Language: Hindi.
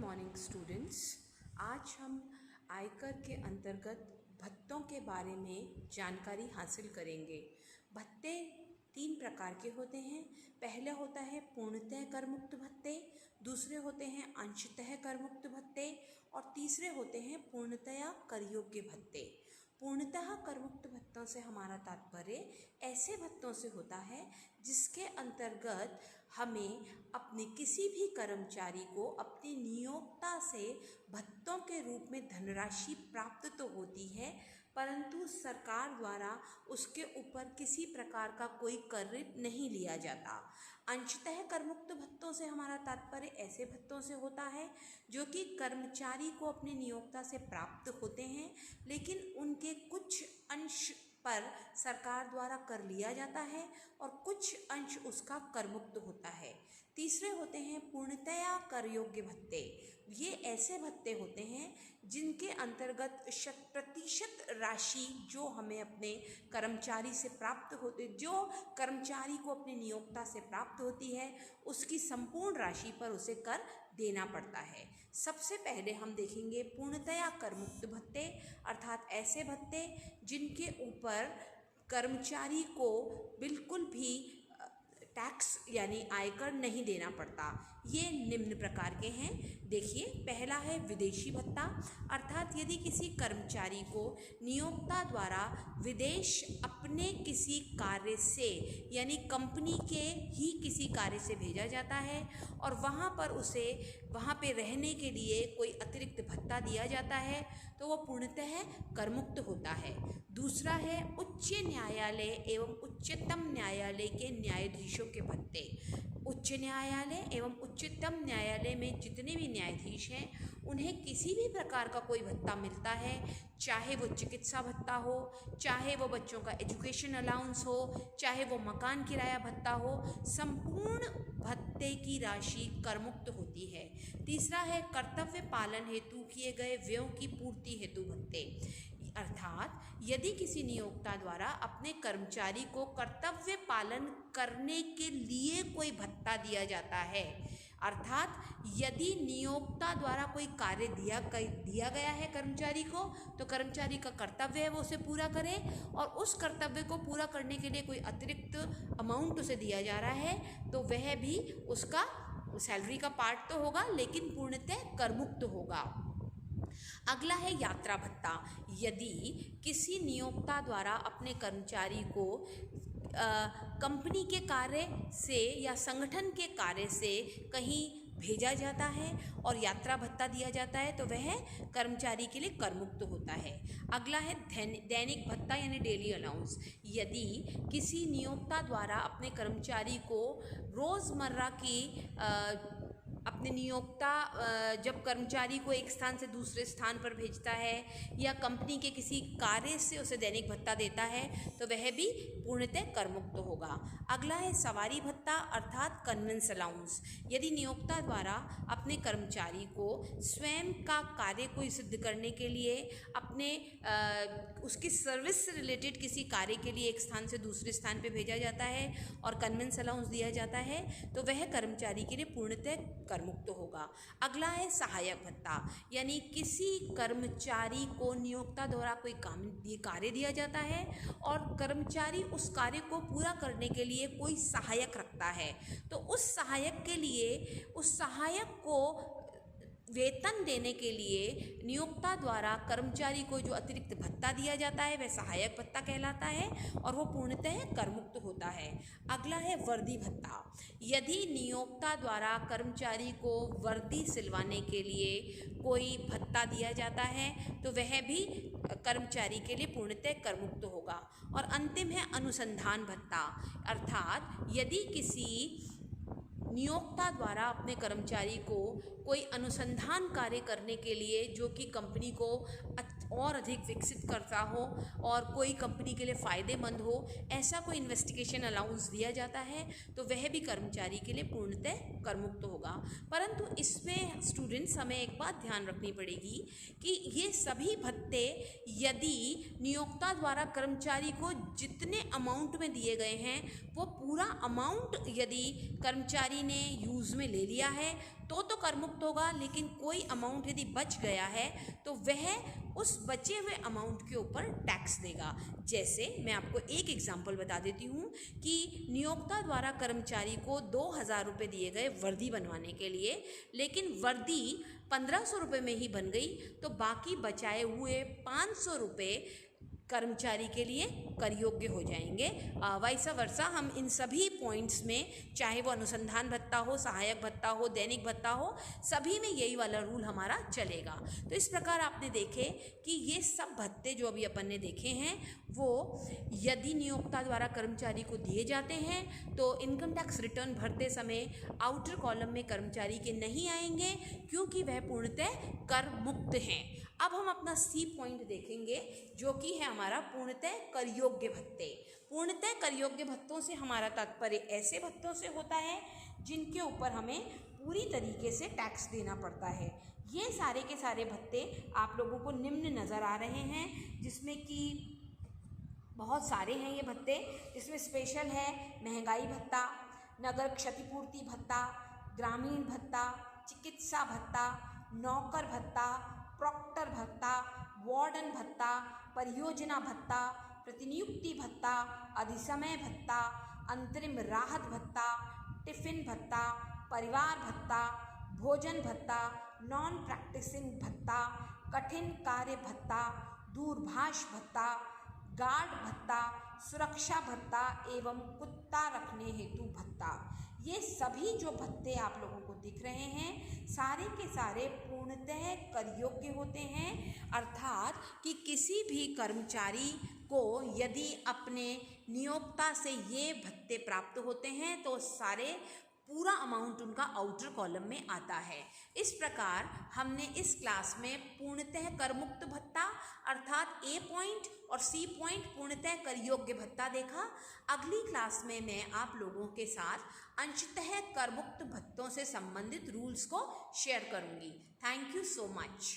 Morning students. आज हम आयकर के अंतर्गत भत्तों के बारे में जानकारी हासिल करेंगे। भत्ते 3 प्रकार के होते हैं। पहले होता है पूर्णतः कर मुक्त भत्ते, दूसरे होते हैं अंशतः कर मुक्त भत्ते और तीसरे होते हैं पूर्णतया कर योग्य भत्ते। पूर्णतः कर मुक्त भत्तों से हमारा तात्पर्य ऐसे भत्तों से होता है जिसके अंतर्गत हमें अपने किसी भी कर्मचारी को अपनी नियोक्ता से भत्तों के रूप में धनराशि प्राप्त तो होती है, परंतु सरकार द्वारा उसके ऊपर किसी प्रकार का कोई कर नहीं लिया जाता। अंशतः कर मुक्त भत्तों से हमारा तात्पर्य ऐसे भत्तों से होता है जो कि कर्मचारी को अपने नियोक्ता से प्राप्त होते हैं, लेकिन उनके कुछ अंश पर सरकार द्वारा कर लिया जाता है और कुछ अंश उसका कर मुक्त होता है। तीसरे होते हैं पूर्णतया कर योग्य भत्ते। ये ऐसे भत्ते होते हैं जिनके अंतर्गत 100% राशि जो हमें अपने कर्मचारी से प्राप्त होती, जो कर्मचारी को अपने नियोक्ता से प्राप्त होती है, उसकी संपूर्ण राशि पर उसे कर देना पड़ता है। सबसे पहले हम देखेंगे पूर्णतया कर मुक्त भत्ते, अर्थात ऐसे भत्ते जिनके ऊपर कर्मचारी को बिल्कुल भी टैक्स यानी आयकर नहीं देना पड़ता। ये निम्न प्रकार के हैं। देखिए, पहला है विदेशी भत्ता, अर्थात यदि किसी कर्मचारी को नियोक्ता द्वारा विदेश अपने किसी कार्य से यानी कंपनी के ही किसी कार्य से भेजा जाता है और वहाँ पर उसे वहाँ पे रहने के लिए कोई अतिरिक्त भत्ता दिया जाता है, तो वो पूर्णतः कर मुक्त होता है। दूसरा है उच्च न्यायालय एवं उच्चतम न्यायालय के न्यायाधीशों के भत्ते। उच्च न्यायालय एवं उच्चतम न्यायालय में जितने भी न्यायाधीश हैं उन्हें किसी भी प्रकार का कोई भत्ता मिलता है, चाहे वो चिकित्सा भत्ता हो, चाहे वो बच्चों का एजुकेशन अलाउंस हो, चाहे वो मकान किराया भत्ता हो, संपूर्ण भत्ते की राशि कर मुक्त होती है। तीसरा है कर्तव्य पालन हेतु किए गए व्ययों की पूर्ति हेतु भत्ते, अर्थात यदि किसी नियोक्ता द्वारा अपने कर्मचारी को कर्तव्य पालन करने के लिए कोई भत्ता दिया जाता है, अर्थात यदि नियोक्ता द्वारा कोई कार्य दिया गया है कर्मचारी को, तो कर्मचारी का कर्तव्य है वो उसे पूरा करे और उस कर्तव्य को पूरा करने के लिए कोई अतिरिक्त अमाउंट उसे दिया जा रहा है, तो वह भी उसका सैलरी का पार्ट तो होगा लेकिन पूर्णतः कर मुक्त होगा। अगला है यात्रा भत्ता। यदि किसी नियोक्ता द्वारा अपने कर्मचारी को कंपनी के कार्य से या संगठन के कार्य से कहीं भेजा जाता है और यात्रा भत्ता दिया जाता है, तो वह कर्मचारी के लिए कर मुक्त होता है। अगला है दैनिक भत्ता यानी डेली अलाउंस। यदि किसी नियोक्ता द्वारा अपने कर्मचारी को रोज़मर्रा की अपने नियोक्ता जब कर्मचारी को एक स्थान से दूसरे स्थान पर भेजता है या कंपनी के किसी कार्य से उसे दैनिक भत्ता देता है, तो वह भी पूर्णतः कर मुक्त होगा। अगला है सवारी भत्ता अर्थात कन्वेंस अलाउंस। यदि नियोक्ता द्वारा अपने कर्मचारी को स्वयं का कार्य को सिद्ध करने के लिए अपने उसकी सर्विस से रिलेटेड किसी कार्य के लिए एक स्थान से दूसरे स्थान पर भेजा जाता है और कन्वेंस अलाउंस दिया जाता है, तो वह कर्मचारी के लिए पूर्णतः कर मुक्त होगा। अगला है सहायक भत्ता, यानी किसी कर्मचारी को नियोक्ता द्वारा कोई कार्य दिया जाता है और कर्मचारी उस कार्य को पूरा करने के लिए कोई सहायक रखता है, तो उस सहायक के लिए उस सहायक को वेतन देने के लिए नियोक्ता द्वारा कर्मचारी को जो अतिरिक्त भत्ता दिया जाता है वह सहायक भत्ता कहलाता है और वो पूर्णतः कर मुक्त होता है। अगला है वर्दी भत्ता। यदि नियोक्ता द्वारा कर्मचारी को वर्दी सिलवाने के लिए कोई भत्ता दिया जाता है, तो वह भी कर्मचारी के लिए पूर्णतः कर मुक्त होगा। और अंतिम है अनुसंधान भत्ता, अर्थात यदि किसी नियोक्ता द्वारा अपने कर्मचारी को कोई अनुसंधान कार्य करने के लिए जो कि कंपनी को और अधिक विकसित करता हो और कोई कंपनी के लिए फ़ायदेमंद हो, ऐसा कोई इन्वेस्टिगेशन अलाउंस दिया जाता है, तो वह भी कर्मचारी के लिए पूर्णतः कर मुक्त होगा। परंतु इसमें स्टूडेंट्स हमें एक बात ध्यान रखनी पड़ेगी कि ये सभी भत्ते यदि नियोक्ता द्वारा कर्मचारी को जितने अमाउंट में दिए गए हैं वो पूरा अमाउंट यदि कर्मचारी ने यूज़ में ले लिया है, तो कर मुक्त होगा, लेकिन कोई अमाउंट यदि बच गया है तो वह उस बचे हुए अमाउंट के ऊपर टैक्स देगा। जैसे मैं आपको एक एग्जांपल बता देती हूँ कि नियोक्ता द्वारा कर्मचारी को 2,000 रुपये दिए गए वर्दी बनवाने के लिए, लेकिन वर्दी 1,500 रुपये में ही बन गई, तो बाकी बचाए हुए 500 रुपये कर्मचारी के लिए कर योग्य हो जाएंगे। वैसा वर्षा हम इन सभी पॉइंट्स में, चाहे वो अनुसंधान भत्ता हो, सहायक भत्ता हो, दैनिक भत्ता हो, सभी में यही वाला रूल हमारा चलेगा। तो इस प्रकार आपने देखे कि ये सब भत्ते जो अभी अपन ने देखे हैं वो यदि नियोक्ता द्वारा कर्मचारी को दिए जाते हैं तो इनकम टैक्स रिटर्न भरते समय आउटर कॉलम में कर्मचारी के नहीं आएंगे, क्योंकि वह पूर्णतः कर मुक्त हैं। अब हम अपना सी पॉइंट देखेंगे, जो कि है हमारा पूर्णतः कर योग्य भत्ते। पूर्णतः कर योग्य भत्तों से हमारा तात्पर्य ऐसे भत्तों से होता है जिनके ऊपर हमें पूरी तरीके से टैक्स देना पड़ता है। ये सारे के सारे भत्ते आप लोगों को निम्न नज़र आ रहे हैं, जिसमें कि बहुत सारे हैं ये भत्ते, जिसमें स्पेशल है महंगाई भत्ता, नगर क्षतिपूर्ति भत्ता, ग्रामीण भत्ता, चिकित्सा भत्ता, नौकर भत्ता, प्रॉक्टर भत्ता, वार्डन भत्ता, परियोजना भत्ता, प्रतिनियुक्ति भत्ता, अधिसमय भत्ता, अंतरिम राहत भत्ता, टिफिन भत्ता, परिवार भत्ता, भोजन भत्ता, नॉन प्रैक्टिसिंग भत्ता, कठिन कार्य भत्ता, दूरभाष भत्ता, गार्ड भत्ता, सुरक्षा भत्ता एवं कुत्ता रखने हेतु भत्ता। ये सभी जो भत्ते आप लोगों को दिख रहे हैं सारे के सारे पूर्णतः कर योग्य होते हैं, अर्थात कि किसी भी कर्मचारी को यदि अपने नियोक्ता से ये भत्ते प्राप्त होते हैं तो सारे पूरा अमाउंट उनका आउटर कॉलम में आता है। इस प्रकार हमने इस क्लास में पूर्णतः कर मुक्त भत्ता अर्थात ए पॉइंट और सी पॉइंट पूर्णतः कर योग्य भत्ता देखा। अगली क्लास में मैं आप लोगों के साथ अंशतः कर मुक्त भत्तों से संबंधित रूल्स को शेयर करूंगी। Thank you so much.